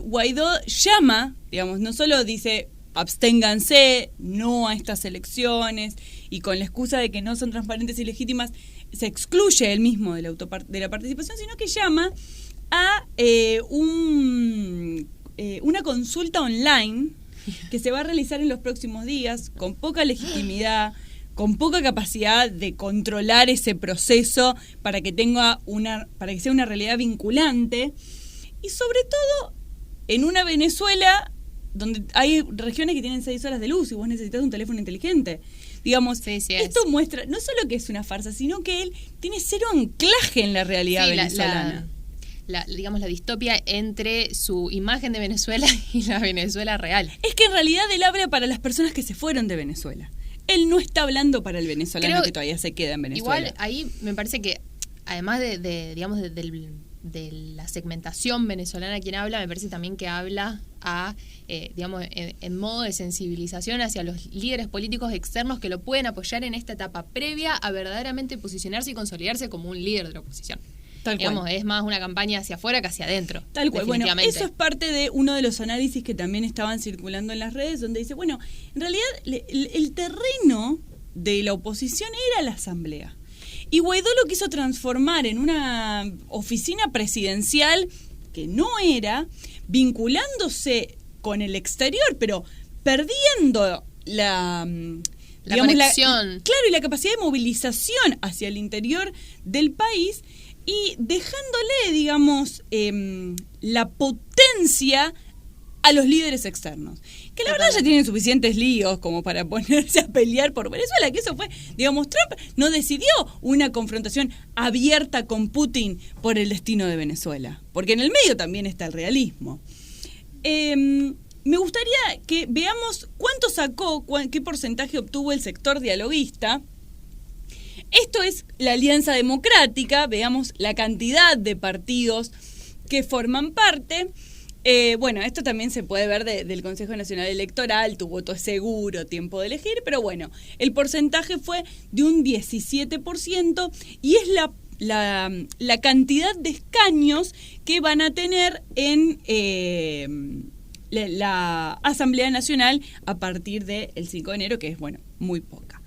Guaidó llama, digamos, no solo dice absténganse, no a estas elecciones, y con la excusa de que no son transparentes y legítimas, se excluye él mismo de la participación, sino que llama a una consulta online que se va a realizar en los próximos días, con poca legitimidad, con poca capacidad de controlar ese proceso para que sea una realidad vinculante, y sobre todo en una Venezuela donde hay regiones que tienen 6 horas de luz y vos necesitas un teléfono inteligente. Digamos, esto muestra no solo que es una farsa, sino que él tiene cero anclaje en la realidad venezolana. Digamos, la distopia entre su imagen de Venezuela y la Venezuela real. Es que en realidad él habla para las personas que se fueron de Venezuela. Él no está hablando para el venezolano que todavía se queda en Venezuela. Igual ahí me parece que, además de la segmentación venezolana quien habla, me parece también que habla digamos, en modo de sensibilización hacia los líderes políticos externos que lo pueden apoyar en esta etapa previa a verdaderamente posicionarse y consolidarse como un líder de la oposición. Tal cual. Digamos, es más una campaña hacia afuera que hacia adentro. Tal cual. Bueno, eso es parte de uno de los análisis que también estaban circulando en las redes, donde dice, bueno, en realidad el terreno de la oposición era la asamblea. Y Guaidó lo quiso transformar en una oficina presidencial que no era, vinculándose con el exterior, pero perdiendo la conexión. Claro, y la capacidad de movilización hacia el interior del país, y dejándole, digamos, la potencia a los líderes externos, que la verdad ya tienen suficientes líos como para ponerse a pelear por Venezuela, que eso fue, digamos, Trump no decidió una confrontación abierta con Putin por el destino de Venezuela, porque en el medio también está el realismo. Me gustaría que veamos cuánto sacó, qué porcentaje obtuvo el sector dialoguista. Esto es la Alianza Democrática, veamos la cantidad de partidos que forman parte. Bueno, esto también se puede ver del Consejo Nacional Electoral, tu voto es seguro, tiempo de elegir, pero bueno, el porcentaje fue de un 17% y es la cantidad de escaños que van a tener en la Asamblea Nacional a partir del 5 de enero, que es, bueno, muy poca.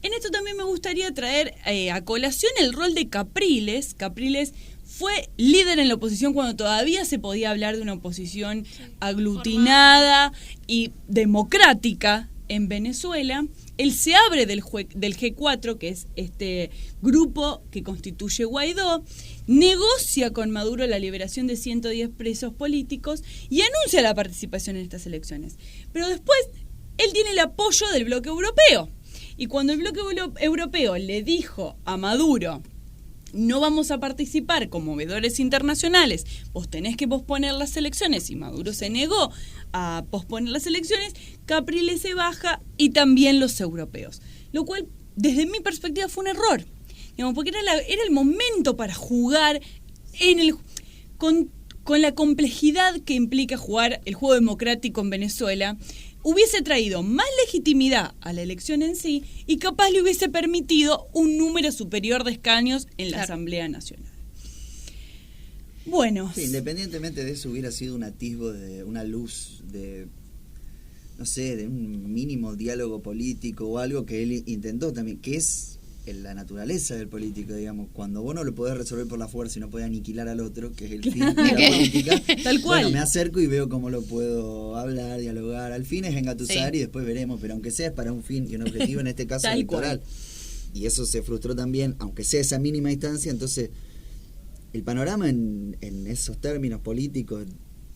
En esto también me gustaría traer a colación el rol de Capriles. Capriles fue líder en la oposición cuando todavía se podía hablar de una oposición aglutinada y democrática en Venezuela. Él se abre del G4, que es este grupo que constituye Guaidó, negocia con Maduro la liberación de 110 presos políticos y anuncia la participación en estas elecciones. Pero después él tiene el apoyo del bloque europeo. Y cuando el bloque europeo le dijo a Maduro, no vamos a participar como veedores internacionales, vos tenés que posponer las elecciones, y Maduro se negó a posponer las elecciones, Capriles se baja y también los europeos. Lo cual, desde mi perspectiva, fue un error. Digamos, porque era el momento para jugar con la complejidad que implica jugar el juego democrático en Venezuela. Hubiese traído más legitimidad a la elección en sí y capaz le hubiese permitido un número superior de escaños en la Asamblea Nacional. Bueno. Sí, independientemente de eso, hubiera sido un atisbo de una luz de, no sé, de un mínimo diálogo político o algo que él intentó también, que es la naturaleza del político, digamos. Cuando vos no lo podés resolver por la fuerza y no podés aniquilar al otro, que es el fin de la política, tal cual. Bueno, me acerco y veo cómo lo puedo hablar, dialogar. Al fin es engatusar y después veremos, pero aunque sea es para un fin y un objetivo, en este caso electoral. Y eso se frustró también, aunque sea esa mínima instancia. Entonces, el panorama en esos términos políticos,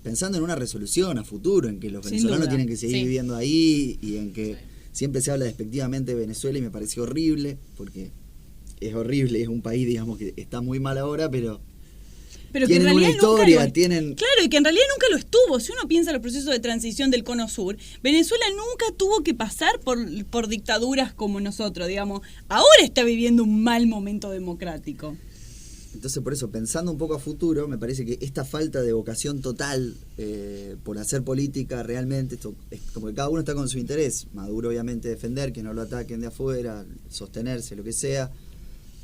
pensando en una resolución a futuro, en que los venezolanos tienen que seguir viviendo ahí y en que siempre se habla despectivamente de Venezuela y me pareció horrible, porque es horrible, es un país, digamos, que está muy mal ahora, pero que tienen en realidad una historia, Claro, y que en realidad nunca lo estuvo. Si uno piensa en los procesos de transición del Cono Sur, Venezuela nunca tuvo que pasar por dictaduras como nosotros, digamos. Ahora está viviendo un mal momento democrático. Entonces, por eso, pensando un poco a futuro, me parece que esta falta de vocación total por hacer política realmente, esto, es como que cada uno está con su interés. Maduro, obviamente, defender, que no lo ataquen de afuera, sostenerse, lo que sea.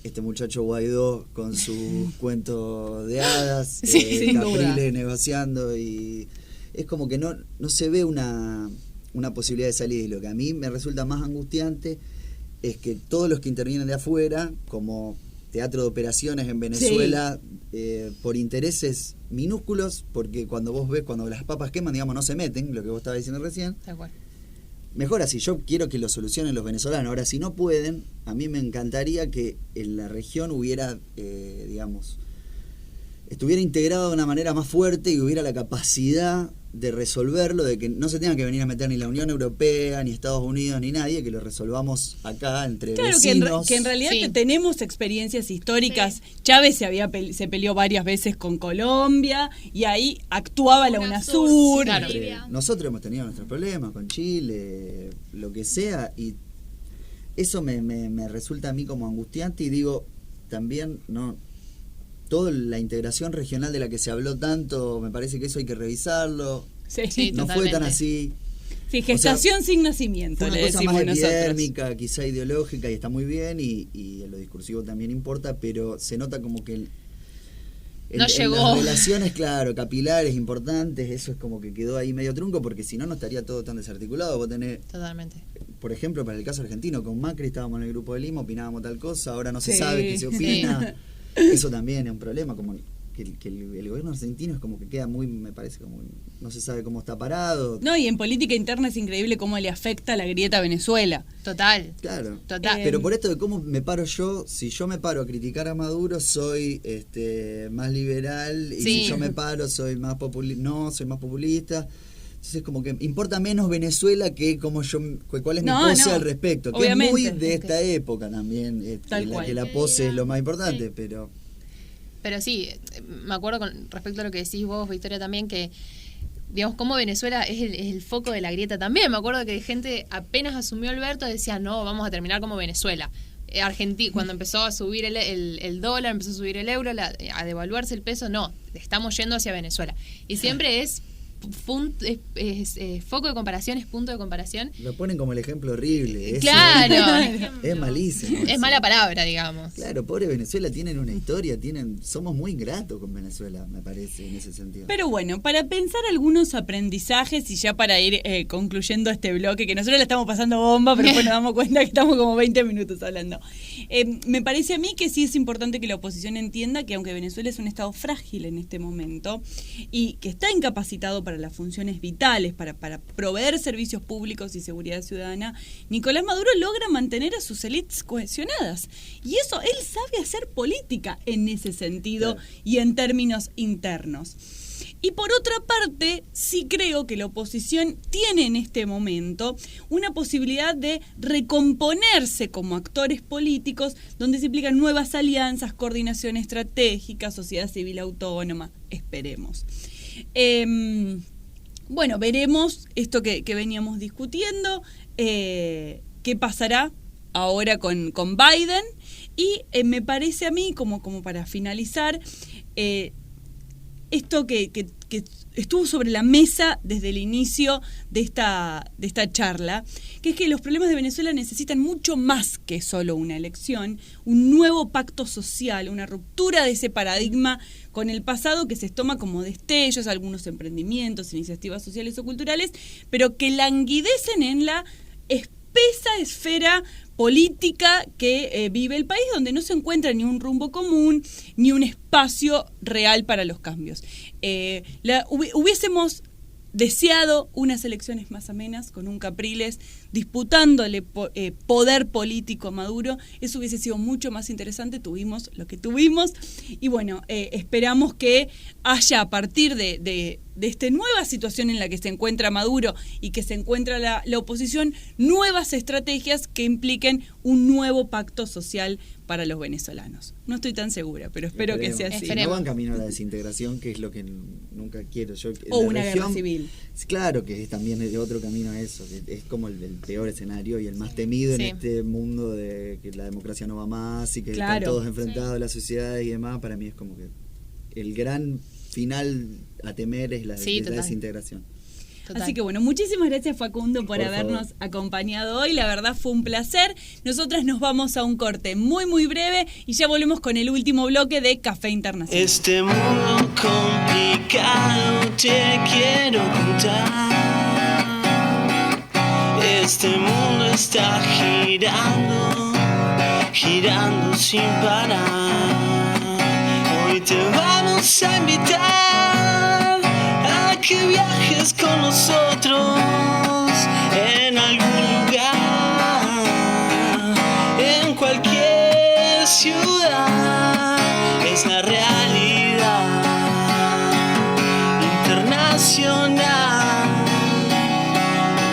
Este muchacho Guaidó con sus cuentos de hadas, Capriles negociando, y es como que no se ve una posibilidad de salir. Y lo que a mí me resulta más angustiante es que todos los que intervienen de afuera, como teatro de operaciones en Venezuela, por intereses minúsculos, porque cuando vos ves, cuando las papas queman, digamos, no se meten, lo que vos estabas diciendo recién. Tal cual. Mejor así, yo quiero que lo solucionen los venezolanos. Ahora, si no pueden, a mí me encantaría que en la región hubiera, digamos, estuviera integrado de una manera más fuerte y hubiera la capacidad de resolverlo, de que no se tenga que venir a meter ni la Unión Europea, ni Estados Unidos, ni nadie, que lo resolvamos acá entre vecinos. Que en realidad tenemos experiencias históricas. Chávez se peleó varias veces con Colombia y ahí actuaba la UNASUR. Claro. Nosotros hemos tenido nuestros problemas con Chile, lo que sea, y eso me resulta a mí como angustiante, y digo, también toda la integración regional de la que se habló tanto, me parece que eso hay que revisarlo. Sí, no totalmente. fue tan así. Sí, gestación sin nacimiento, fue le una cosa decimos más nosotros. epidérmica, quizá ideológica, y está muy bien, y en lo discursivo también importa, pero se nota como que no llegó. Las relaciones, claro, capilares, importantes, eso es como que quedó ahí medio trunco, porque si no, no estaría todo tan desarticulado. Vos tenés, totalmente. por ejemplo, para el caso argentino, con Macri estábamos en el grupo de Lima, opinábamos tal cosa, ahora no se sabe qué se opina. Eso también es un problema, como que el gobierno argentino es como que queda muy, me parece, como no se sabe cómo está parado. No, y en política interna es increíble cómo le afecta la grieta a Venezuela. Total. Claro. Total. Pero por esto de cómo me paro yo, si yo me paro a criticar a Maduro, soy más liberal, y si yo me paro, soy más soy más populista. Entonces, como que importa menos Venezuela que como cuál es mi pose al respecto, que obviamente es muy de esta época también, que la pose es lo más importante, pero sí, me acuerdo con respecto a lo que decís vos, Victoria, también, que digamos, como Venezuela es el foco de la grieta también. Me acuerdo que gente apenas asumió Alberto decía, no, vamos a terminar como Venezuela. Cuando empezó a subir el dólar, empezó a subir el euro, a devaluarse el peso, no, estamos yendo hacia Venezuela. Y siempre es foco de comparación, es punto de comparación. Lo ponen como el ejemplo horrible. Claro. Es malísimo. Es mala palabra, digamos. Claro, pobre Venezuela, tienen una historia, somos muy ingratos con Venezuela, me parece, en ese sentido. Pero bueno, para pensar algunos aprendizajes y ya para ir concluyendo este bloque, que nosotros le estamos pasando bomba, pero después nos damos cuenta que estamos como 20 minutos hablando. Me parece a mí que sí es importante que la oposición entienda que aunque Venezuela es un estado frágil en este momento y que está incapacitado para las funciones vitales, para proveer servicios públicos y seguridad ciudadana, Nicolás Maduro logra mantener a sus élites cohesionadas. Y eso, él sabe hacer política en ese sentido, claro, y en términos internos. Y por otra parte, sí creo que la oposición tiene en este momento una posibilidad de recomponerse como actores políticos, donde se implican nuevas alianzas, coordinación estratégica, sociedad civil autónoma, esperemos. Bueno, veremos esto que veníamos discutiendo, qué pasará ahora con Biden, y me parece a mí, como para finalizar, esto que estuvo sobre la mesa desde el inicio de esta charla, que es que los problemas de Venezuela necesitan mucho más que solo una elección, un nuevo pacto social, una ruptura de ese paradigma con el pasado que se toma como destellos, algunos emprendimientos, iniciativas sociales o culturales, pero que languidecen en la espesa esfera política que vive el país, donde no se encuentra ni un rumbo común, ni un espacio real para los cambios. Hubiésemos deseado unas elecciones más amenas, con un Capriles disputándole poder político a Maduro. Eso hubiese sido mucho más interesante. Tuvimos lo que tuvimos, y bueno, esperamos que haya, a partir de esta nueva situación en la que se encuentra Maduro y que se encuentra la oposición, nuevas estrategias que impliquen un nuevo pacto social para los venezolanos. No estoy tan segura, pero espero que sea así. No van camino a la desintegración, que es lo que nunca quiero. O una guerra civil. Claro que es también otro camino a eso, que es como el peor escenario y el más temido en este mundo de que la democracia no va más y que están todos enfrentados a la sociedad y demás. Para mí es como que el gran final a temer es la desintegración. Total. Así que bueno, muchísimas gracias, Facundo, por habernos acompañado hoy. La verdad fue un placer. Nosotras nos vamos a un corte muy muy breve y ya volvemos con el último bloque de Café Internacional. Este mundo complicado te quiero contar. Este mundo está girando, girando sin parar. Hoy te vamos a invitar a que viajes con nosotros en algún lugar, en cualquier ciudad. Es la realidad internacional,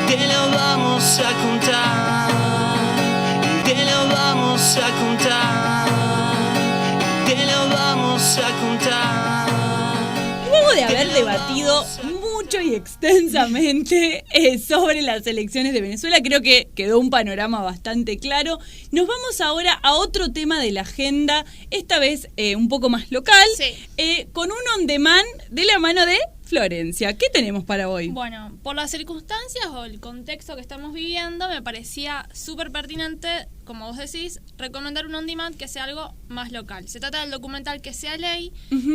te lo vamos a contar, te lo vamos a contar, te lo vamos a contar. Luego de haber debatido mucho y extensamente sobre las elecciones de Venezuela, creo que quedó un panorama bastante claro. Nos vamos ahora a otro tema de la agenda, esta vez un poco más local, con un on demand de la mano de Florencia. ¿Qué tenemos para hoy? Bueno, por las circunstancias o el contexto que estamos viviendo, me parecía súper pertinente, como vos decís, recomendar un on demand que sea algo más local. Se trata del documental Que sea ley,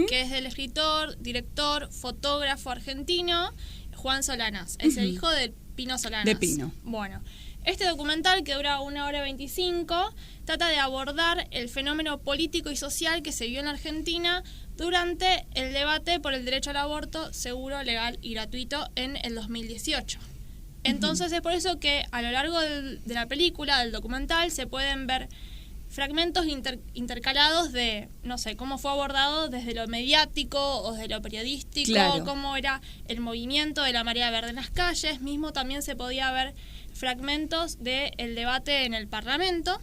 que es del escritor, director, fotógrafo argentino Juan Solanas. Es el hijo de Pino Solanas. De Pino. Bueno, este documental, que dura 1 hora 25, trata de abordar el fenómeno político y social que se vio en la Argentina durante el debate por el derecho al aborto seguro, legal y gratuito en el 2018. Entonces es por eso que a lo largo de la película, del documental, se pueden ver fragmentos intercalados de, no sé, cómo fue abordado desde lo mediático o desde lo periodístico, cómo era el movimiento de la marea verde en las calles. Mismo también se podía ver fragmentos del debate en el Parlamento.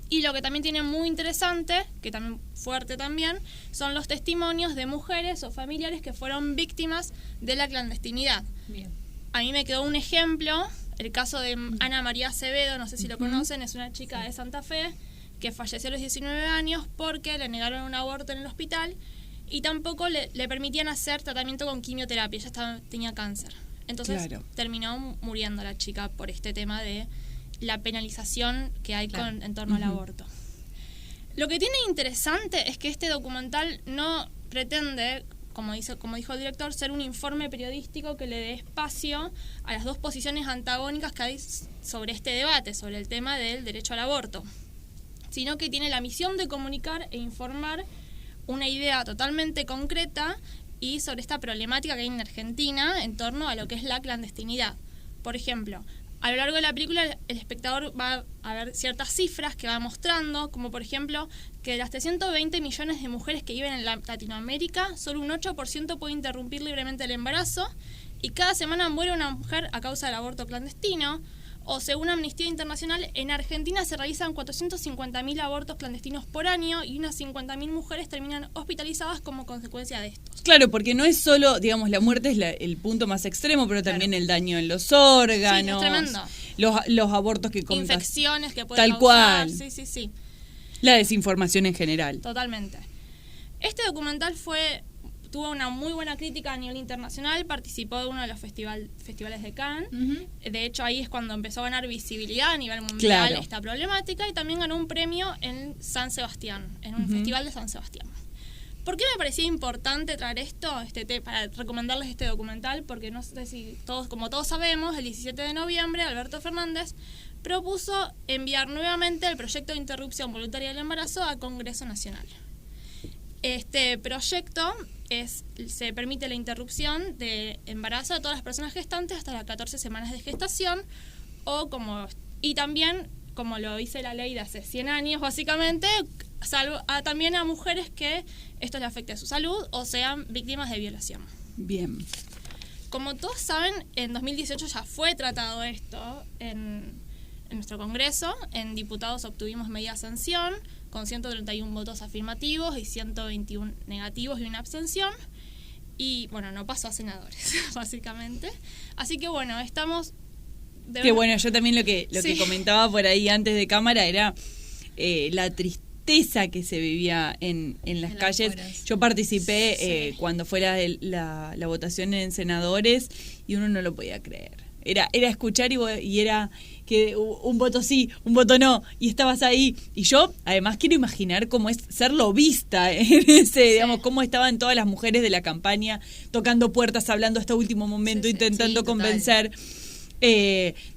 Y lo que también tiene muy interesante, que también fuerte también, son los testimonios de mujeres o familiares que fueron víctimas de la clandestinidad. Bien. A mí me quedó un ejemplo, el caso de Ana María Acevedo, no sé si lo conocen, es una chica de Santa Fe que falleció a los 19 años porque le negaron un aborto en el hospital y tampoco le permitían hacer tratamiento con quimioterapia, ella tenía cáncer. Entonces terminó muriendo la chica por este tema de la penalización que hay en torno al aborto. Lo que tiene interesante es que este documental no pretende, como dijo el director, ser un informe periodístico que le dé espacio a las dos posiciones antagónicas que hay sobre este debate, sobre el tema del derecho al aborto, sino que tiene la misión de comunicar e informar una idea totalmente concreta y sobre esta problemática que hay en Argentina en torno a lo que es la clandestinidad. Por ejemplo, a lo largo de la película el espectador va a ver ciertas cifras que va mostrando, como por ejemplo que de las 320 millones de mujeres que viven en Latinoamérica, solo un 8% puede interrumpir libremente el embarazo, y cada semana muere una mujer a causa del aborto clandestino. O según Amnistía Internacional, en Argentina se realizan 450.000 abortos clandestinos por año y unas 50.000 mujeres terminan hospitalizadas como consecuencia de estos. Claro, porque no es solo, digamos, la muerte es el punto más extremo, pero también el daño en los órganos. Sí, es tremendo. Los abortos que comentas. Infecciones que pueden tal causar. cual. Sí. La desinformación en general. Totalmente. Este documental tuvo una muy buena crítica a nivel internacional, participó de uno de los festivales de Cannes. De hecho, ahí es cuando empezó a ganar visibilidad a nivel mundial esta problemática, y también ganó un premio en San Sebastián, en un festival de San Sebastián. ¿Por qué me parecía importante traer esto para recomendarles este documental? Porque no sé si como todos sabemos, el 17 de noviembre Alberto Fernández propuso enviar nuevamente el proyecto de interrupción voluntaria del embarazo a Congreso Nacional. Este proyecto se permite la interrupción de embarazo de todas las personas gestantes hasta las 14 semanas de gestación, y también, como lo dice la ley de hace 100 años, básicamente, también a mujeres que esto le afecte a su salud o sean víctimas de violación. Bien. Como todos saben, en 2018 ya fue tratado esto en nuestro Congreso. En diputados obtuvimos media sanción, con 131 votos afirmativos y 121 negativos y una abstención. Y bueno, no pasó a senadores, básicamente. Así que bueno, estamos... Que bueno, yo también lo que comentaba por ahí antes de cámara era la tristeza que se vivía en las calles. Afueras. Yo participé cuando fue la votación en senadores y uno no lo podía creer. Era escuchar y era que un voto sí, un voto no, y estabas ahí. Y yo, además, quiero imaginar cómo es ser lobista en ese, digamos, cómo estaban todas las mujeres de la campaña tocando puertas, hablando hasta último momento, intentando convencer.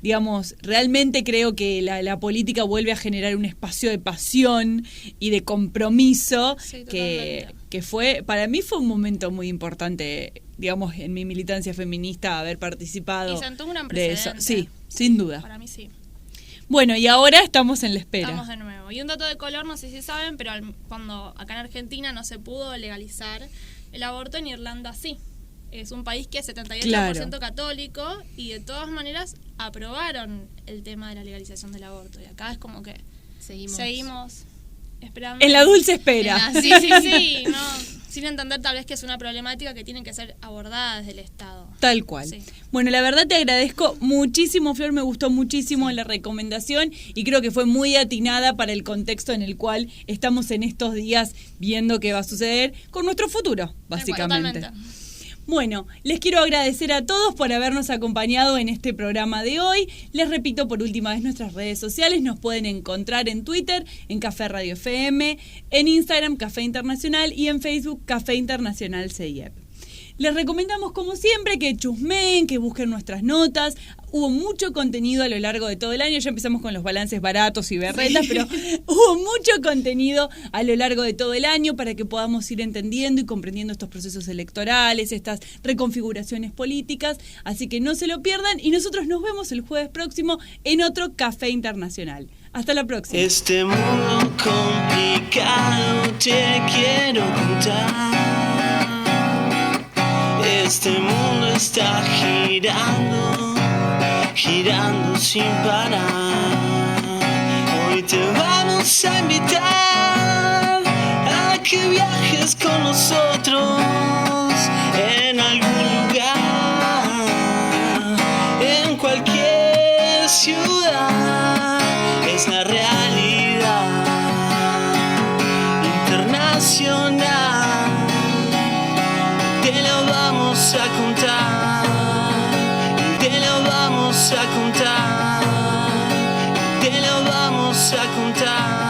Digamos, realmente creo que la política vuelve a generar un espacio de pasión y de compromiso que fue, para mí fue un momento muy importante, digamos, en mi militancia feminista, haber participado. Y sentó un gran de eso. precedente. Sí, sin duda. Para mí sí. Bueno, y ahora estamos en la espera. Estamos de nuevo. Y un dato de color, no sé si saben, pero cuando acá en Argentina no se pudo legalizar el aborto, en Irlanda sí. Es un país que es 78% católico, y de todas maneras aprobaron el tema de la legalización del aborto. Y acá es como que seguimos esperando. En la dulce espera. Sí, no, sin entender tal vez que es una problemática que tiene que ser abordada desde el Estado. Tal cual. Sí. Bueno, la verdad te agradezco muchísimo, Flor, me gustó muchísimo la recomendación y creo que fue muy atinada para el contexto en el cual estamos en estos días viendo qué va a suceder con nuestro futuro, básicamente. Totalmente. Bueno, les quiero agradecer a todos por habernos acompañado en este programa de hoy. Les repito por última vez nuestras redes sociales. Nos pueden encontrar en Twitter, en Café Radio FM, en Instagram, Café Internacional, y en Facebook, Café Internacional CIEP. Les recomendamos, como siempre, que chusmeen, que busquen nuestras notas. Hubo mucho contenido a lo largo de todo el año. Ya empezamos con los balances baratos y berretas, pero hubo mucho contenido a lo largo de todo el año para que podamos ir entendiendo y comprendiendo estos procesos electorales, estas reconfiguraciones políticas. Así que no se lo pierdan y nosotros nos vemos el jueves próximo en otro Café Internacional. Hasta la próxima. Este mundo complicado te quiero contar. Este mundo está girando, girando sin parar. Hoy te vamos a invitar a que viajes con nosotros en algún lugar, en cualquier ciudad. Es la realidad internacional. Te lo vamos a contar, te lo vamos a contar, te lo vamos a contar.